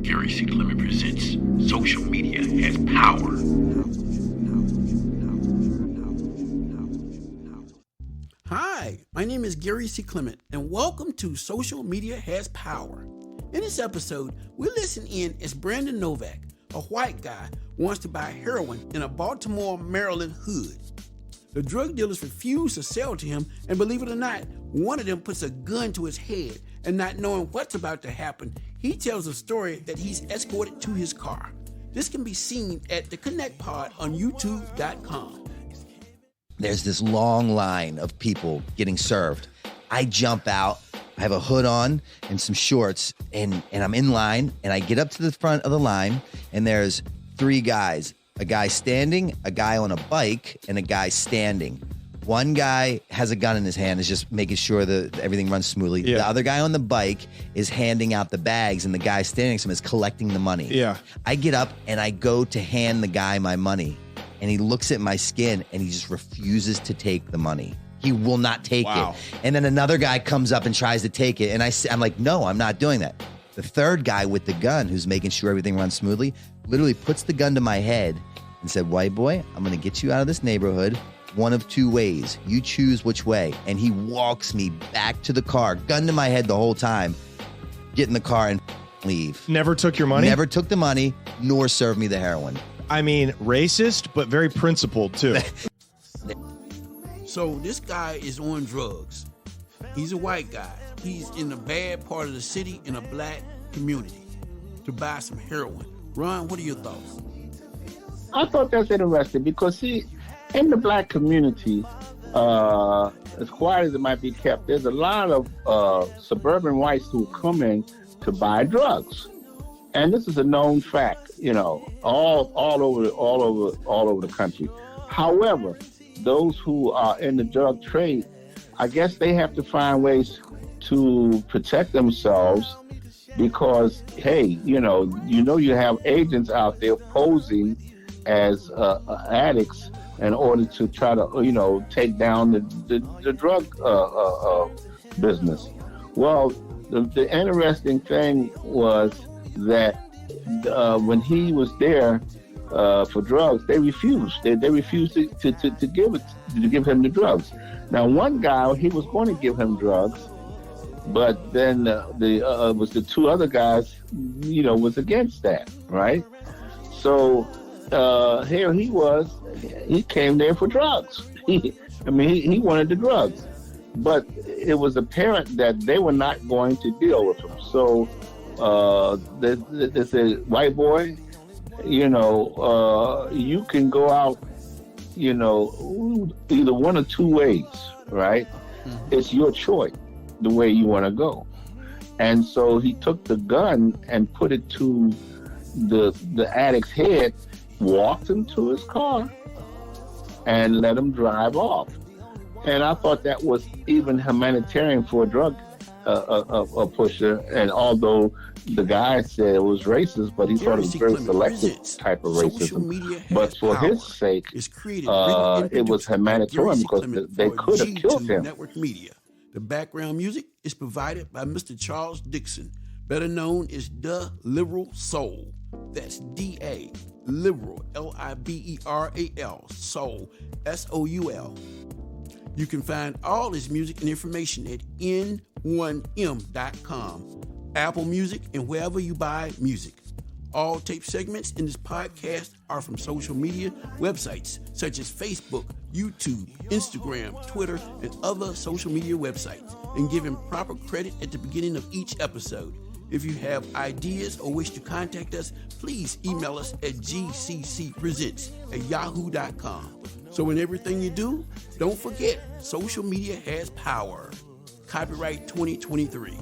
Gary C.Clement presents Social Media Has Power. Hi, my name is Gary C.Clement, and welcome to Social Media Has Power. In this episode, we listen in as Brandon Novack, a white guy, wants to buy heroin in a Baltimore, Maryland hood. The drug dealers refuse to sell to him, and believe it or not, one of them puts a gun to his head, and not knowing what's about to happen, he tells a story that he's escorted to his car. This can be seen at the Connect Pod on YouTube.com. There's this long line of people getting served. I jump out, I have a hood on and some shorts, and I'm in line, and I get up to the front of the line, and there's three guys. A guy standing, a guy on a bike, and a guy standing. One guy has a gun in his hand, is just making sure that everything runs smoothly. Yeah. The other guy on the bike is handing out the bags, and the guy standing next to him is collecting the money. Yeah. I get up, and I go to hand the guy my money, and he looks at my skin, and he just refuses to take the money. He will not take it. And then another guy comes up and tries to take it, and I'm like, no, I'm not doing that. The third guy with the gun, who's making sure everything runs smoothly, literally puts the gun to my head and said, white boy, I'm going to get you out of this neighborhood one of two ways. You choose which way. And he walks me back to the car, gun to my head the whole time, get in the car and leave. Never took your money? Never took the money, nor served me the heroin. I mean, racist, but very principled, too. So this guy is on drugs. He's a white guy. He's in a bad part of the city in a black community to buy some heroin. Ron, what are your thoughts? I thought that's interesting because, see, in the black community, as quiet as it might be kept, there's a lot of suburban whites who come in to buy drugs, and this is a known fact, you know, all over the country. However, those who are in the drug trade, I guess they have to find ways to protect themselves because, hey, you have agents out there posing as addicts in order to try to, take down the drug business. Well, the interesting thing was that when he was there for drugs, they refused. They refused to give him the drugs. Now, one guy, he was going to give him drugs, but then was the two other guys, was against that, right? So here he was. He came there for drugs. He wanted the drugs, but it was apparent that they were not going to deal with him. So they said, white boy, you can go out, either one or two ways, right? Mm-hmm. It's your choice, the way you want to go. And so he took the gun and put it to the addict's head, walked him to his car, and let him drive off. And I thought that was even humanitarian for a drug a pusher. And although the guy said it was racist, but he thought it was very selective type of racism. But for his sake, it was humanitarian because they could have killed him. Network Media. The background music is provided by Mr. Charles Dixon, better known as The Liberal Soul. That's D-A, Liberal, L-I-B-E-R-A-L, Soul, S-O-U-L. You can find all his music and information at n1m.com, Apple Music, and wherever you buy music. All tape segments in this podcast are from social media websites such as Facebook, YouTube, Instagram, Twitter, and other social media websites, and given proper credit at the beginning of each episode. If you have ideas or wish to contact us, please email us at gccpresents@yahoo.com. So in everything you do, don't forget, social media has power. Copyright 2023.